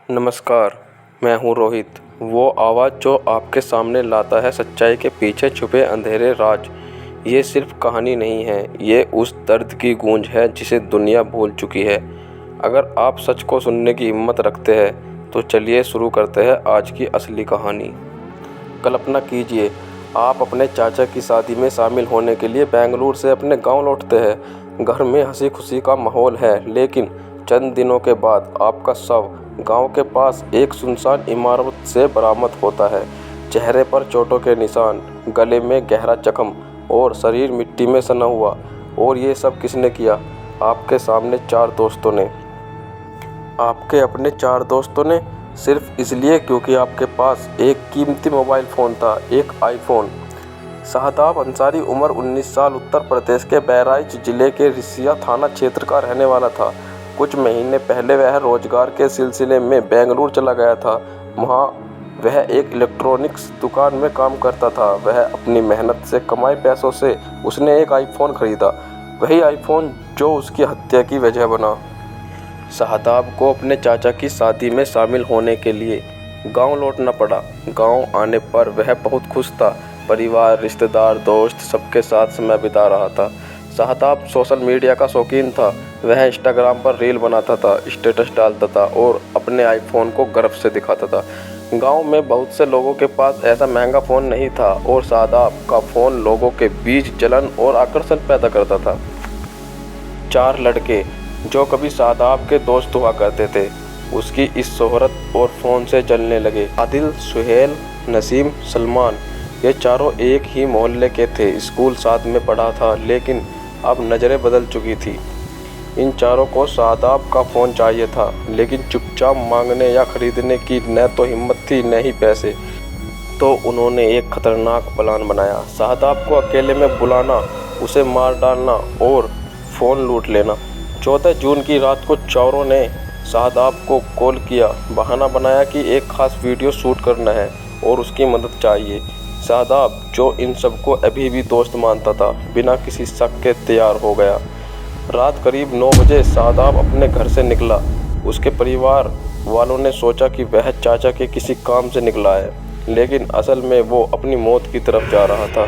नमस्कार, मैं हूँ रोहित। वो आवाज़ जो आपके सामने लाता है सच्चाई के पीछे छुपे अंधेरे राज। ये सिर्फ कहानी नहीं है, ये उस दर्द की गूंज है जिसे दुनिया भूल चुकी है। अगर आप सच को सुनने की हिम्मत रखते हैं तो चलिए शुरू करते हैं आज की असली कहानी। कल्पना कीजिए, आप अपने चाचा की शादी में शामिल होने के लिए बेंगलुरु से अपने गांव लौटते हैं। घर में हंसी खुशी का माहौल है, लेकिन चंद दिनों के बाद आपका शव गांव के पास एक सुनसान इमारत से बरामद होता है। चेहरे पर चोटों के निशान, गले में गहरा जख्म और शरीर मिट्टी में सना हुआ। और ये सब किसने किया? आपके सामने चार दोस्तों ने। आपके अपने चार दोस्तों ने, सिर्फ इसलिए क्योंकि आपके पास एक कीमती मोबाइल फ़ोन था, एक आईफोन। शादाब अंसारी, उम्र 19 साल, उत्तर प्रदेश के बहराइच जिले के रिसिया थाना क्षेत्र का रहने वाला था। कुछ महीने पहले वह रोजगार के सिलसिले में बेंगलुरु चला गया था। वहाँ वह एक इलेक्ट्रॉनिक्स दुकान में काम करता था। वह अपनी मेहनत से कमाए पैसों से उसने एक आईफोन खरीदा, वही आईफोन जो उसकी हत्या की वजह बना। शादाब को अपने चाचा की शादी में शामिल होने के लिए गांव लौटना पड़ा। गांव आने पर वह बहुत खुश था। परिवार, रिश्तेदार, दोस्त सबके साथ समय बिता रहा था। शादाब सोशल मीडिया का शौकीन था। वह इंस्टाग्राम पर रील बनाता था, स्टेटस डालता था और अपने आईफोन को गर्व से दिखाता था। गांव में बहुत से लोगों के पास ऐसा महंगा फ़ोन नहीं था और शादाब का फ़ोन लोगों के बीच जलन और आकर्षण पैदा करता था। चार लड़के जो कभी शादाब के दोस्त हुआ करते थे, उसकी इस शोहरत और फ़ोन से जलने लगे। आदिल, सुहेल, नसीम, सलमान, ये चारों एक ही मोहल्ले के थे। स्कूल साथ में पढ़ा था, लेकिन अब नज़रें बदल चुकी थी। इन चारों को शादाब का फ़ोन चाहिए था, लेकिन चुपचाप मांगने या ख़रीदने की न तो हिम्मत थी, न ही पैसे। तो उन्होंने एक खतरनाक प्लान बनाया। शादाब को अकेले में बुलाना, उसे मार डालना और फ़ोन लूट लेना। 14 जून की रात को चोरों ने शादाब को कॉल किया, बहाना बनाया कि एक खास वीडियो शूट करना है और उसकी मदद चाहिए। शादाब, जो इन सबको अभी भी दोस्त मानता था, बिना किसी शक के तैयार हो गया। रात करीब 9 बजे शादाब अपने घर से निकला। उसके परिवार वालों ने सोचा कि वह चाचा के किसी काम से निकला है, लेकिन असल में वो अपनी मौत की तरफ जा रहा था।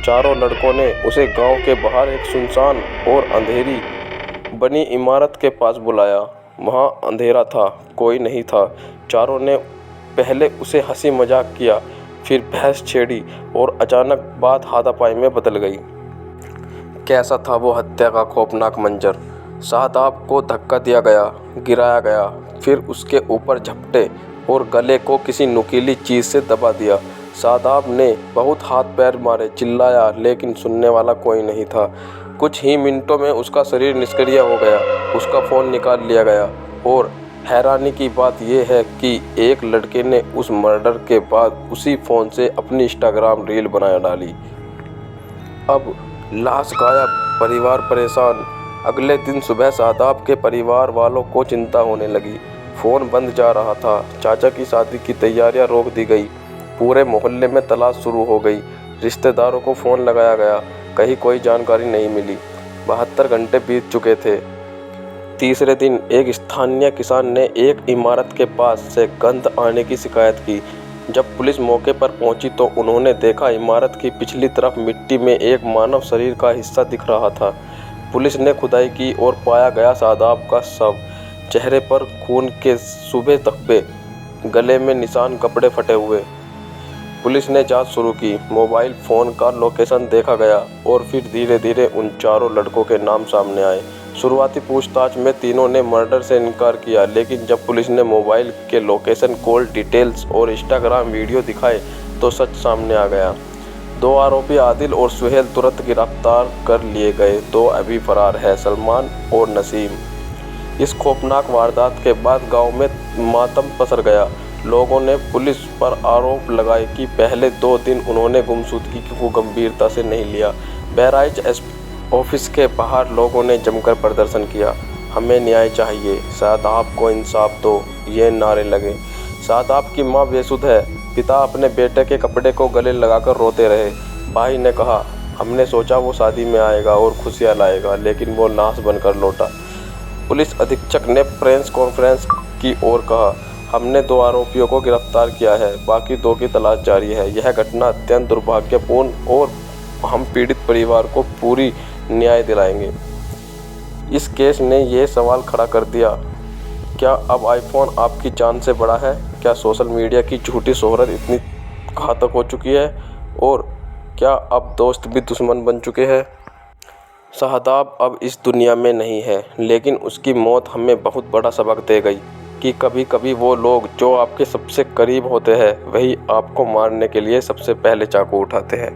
चारों लड़कों ने उसे गांव के बाहर एक सुनसान और अंधेरी बनी इमारत के पास बुलाया। वहाँ अंधेरा था, कोई नहीं था। चारों ने पहले उसे हंसी मजाक किया, फिर बहस छेड़ी और अचानक बात हाथापाई में बदल गई। कैसा था वो हत्या का खौफनाक मंजर? शादाब को धक्का दिया गया, गिराया गया, फिर उसके ऊपर झपटे और गले को किसी नुकीली चीज़ से दबा दिया। शादाब ने बहुत हाथ पैर मारे, चिल्लाया, लेकिन सुनने वाला कोई नहीं था। कुछ ही मिनटों में उसका शरीर निष्क्रिय हो गया। उसका फ़ोन निकाल लिया गया और हैरानी की बात यह है कि एक लड़के ने उस मर्डर के बाद उसी फ़ोन से अपनी इंस्टाग्राम रील बना डाली। अब लाश गायब, परिवार परेशान। अगले दिन सुबह शादाब के परिवार वालों को चिंता होने लगी। फ़ोन बंद जा रहा था। चाचा की शादी की तैयारियां रोक दी गई। पूरे मोहल्ले में तलाश शुरू हो गई। रिश्तेदारों को फ़ोन लगाया गया, कहीं कोई जानकारी नहीं मिली। 72 घंटे बीत चुके थे। तीसरे दिन एक स्थानीय किसान ने एक इमारत के पास से गंध आने की शिकायत की। जब पुलिस मौके पर पहुंची तो उन्होंने देखा, इमारत की पिछली तरफ मिट्टी में एक मानव शरीर का हिस्सा दिख रहा था। पुलिस ने खुदाई की और पाया गया शादाब का शव। चेहरे पर खून के सूखे धब्बे, गले में निशान, कपड़े फटे हुए। पुलिस ने जांच शुरू की। मोबाइल फ़ोन का लोकेशन देखा गया और फिर धीरे धीरे उन चारों लड़कों के नाम सामने आए। शुरुआती पूछताछ में तीनों ने मर्डर से इनकार किया, लेकिन जब पुलिस ने मोबाइल के लोकेशन, कॉल डिटेल्स और इंस्टाग्राम वीडियो दिखाए तो सच सामने आ गया। 2 आरोपी आदिल और सुहेल तुरंत गिरफ्तार कर लिए गए। 2 अभी फरार है, सलमान और नसीम। इस खौफनाक वारदात के बाद गांव में मातम पसर गया। लोगों ने पुलिस पर आरोप लगाए कि पहले 2 दिन उन्होंने गुमशुदगी को गंभीरता से नहीं लिया। बहराइच एसपी ऑफिस के बाहर लोगों ने जमकर प्रदर्शन किया। हमें न्याय चाहिए, शादाब को इंसाफ दो, ये नारे लगे। शादाब की मां बेसुध है। पिता अपने बेटे के कपड़े को गले लगाकर रोते रहे। भाई ने कहा, हमने सोचा वो शादी में आएगा और खुशियाँ लाएगा, लेकिन वो नाश बनकर लौटा। पुलिस अधीक्षक ने प्रेस कॉन्फ्रेंस की और कहा, हमने 2 आरोपियों को गिरफ्तार किया है, बाकी 2 की तलाश जारी है। यह घटना अत्यंत दुर्भाग्यपूर्ण और हम पीड़ित परिवार को पूरी न्याय दिलाएंगे। इस केस ने ये सवाल खड़ा कर दिया, क्या अब आईफोन आपकी जान से बड़ा है? क्या सोशल मीडिया की झूठी शोहरत इतनी घातक हो चुकी है? और क्या अब दोस्त भी दुश्मन बन चुके हैं? शादाब अब इस दुनिया में नहीं है, लेकिन उसकी मौत हमें बहुत बड़ा सबक दे गई कि कभी कभी वो लोग जो आपके सबसे करीब होते हैं वही आपको मारने के लिए सबसे पहले चाकू उठाते हैं।